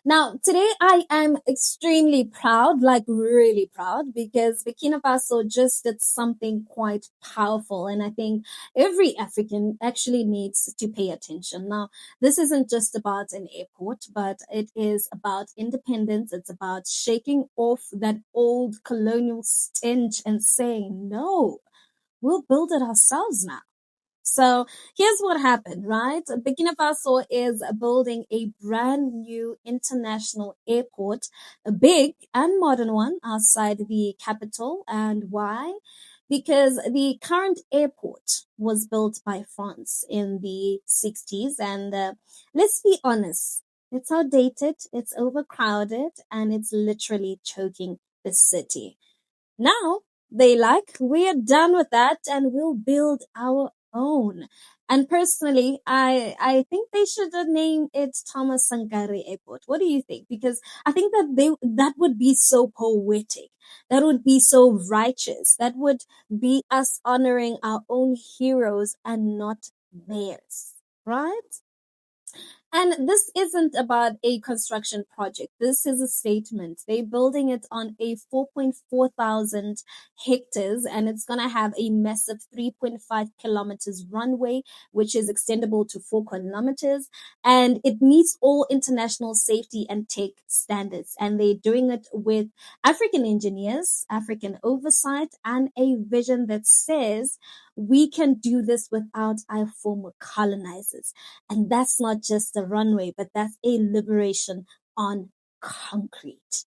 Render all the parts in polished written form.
Now, today I am extremely proud, like really proud, because Burkina Faso just did something quite powerful. And I think every African actually needs to pay attention. Now, this isn't just about an airport, but it is about independence. It's about shaking off that old colonial stench and saying, no, we'll build it ourselves now. So here's what happened, right? Burkina Faso is building a brand new international airport, a big and modern one outside the capital. And why? Because the current airport was built by France in the 60s. And let's be honest, it's outdated, it's overcrowded, and it's literally choking the city. Now they like, we're done with that and we'll build our own. And personally, I think they should name it Thomas Sankara Airport. What do you think? Because I think that would be so poetic. That would be so righteous. That would be us honoring our own heroes and not theirs. Right? And this isn't about a construction project. This is a statement. They're building it on a 4.4 thousand hectares, and it's going to have a massive 3.5 kilometers runway, which is extendable to 4 kilometers. And it meets all international safety and tech standards. And they're doing it with African engineers, African oversight, and a vision that says we can do this without our former colonizers. And that's not just a runway, but that's a liberation on concrete.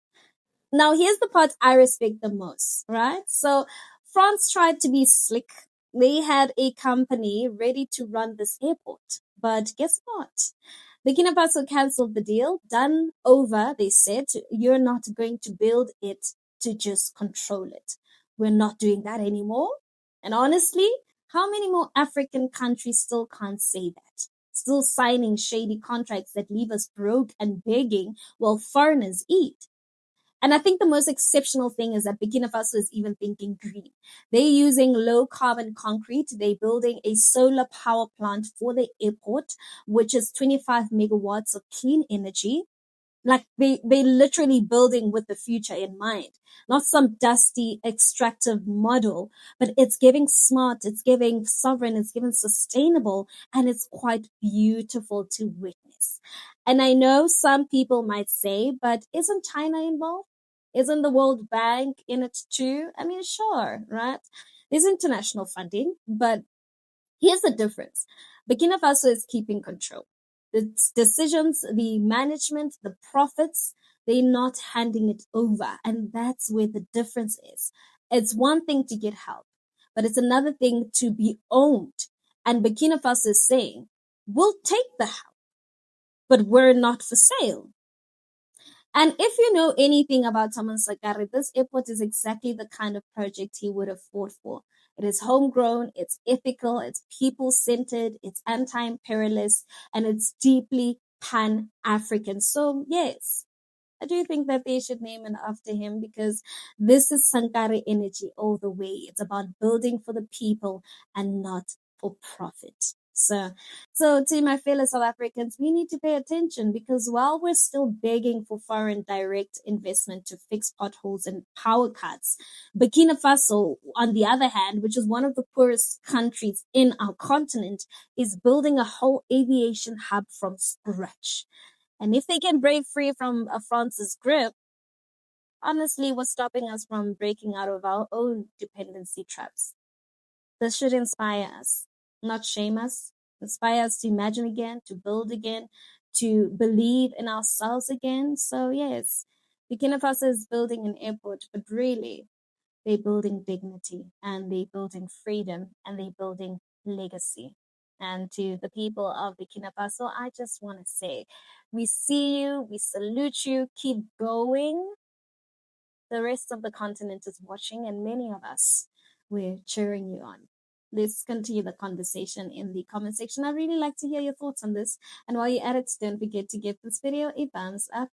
Now, here's the part I respect the most, right? So, France tried to be slick. They had a company ready to run this airport. But guess what? Burkina Faso cancelled the deal. Done over, they said. You're not going to build it to just control it. We're not doing that anymore. And honestly, how many more African countries still can't say that? Still signing shady contracts that leave us broke and begging while foreigners eat. And I think the most exceptional thing is that Burkina Faso is even thinking green. They're using low carbon concrete. They're building a solar power plant for the airport, which is 25 megawatts of clean energy. Like they literally building with the future in mind, not some dusty extractive model, but it's giving smart, it's giving sovereign, it's giving sustainable, and it's quite beautiful to witness. And I know some people might say, but isn't China involved? Isn't the World Bank in it too? I mean, sure, right? There's international funding, but here's the difference. Burkina Faso is keeping control. The decisions, the management, the profits, they're not handing it over. And that's where the difference is. It's one thing to get help, but it's another thing to be owned. And Burkina Faso is saying, we'll take the help, but we're not for sale. And if you know anything about Thomas Sankara, this airport is exactly the kind of project he would have fought for. It is homegrown, it's ethical, it's people centered, it's anti imperialist, and it's deeply pan African. So, yes, I do think that they should name it after him because this is Sankara energy all the way. It's about building for the people and not for profit. So to my fellow South Africans, we need to pay attention because while we're still begging for foreign direct investment to fix potholes and power cuts, Burkina Faso, on the other hand, which is one of the poorest countries in our continent, is building a whole aviation hub from scratch. And if they can break free from France's grip, honestly, what's stopping us from breaking out of our own dependency traps? This should inspire us, not shame us. Inspire us to imagine again, to build again, to believe in ourselves again. So, yes, Burkina Faso is building an airport, but really, they're building dignity and they're building freedom and they're building legacy. And to the people of Burkina Faso, I just want to say, we see you, we salute you, keep going. The rest of the continent is watching, and many of us, we're cheering you on. Let's continue the conversation in the comment section. I'd really like to hear your thoughts on this. And while you're at it, don't forget to give this video a thumbs up.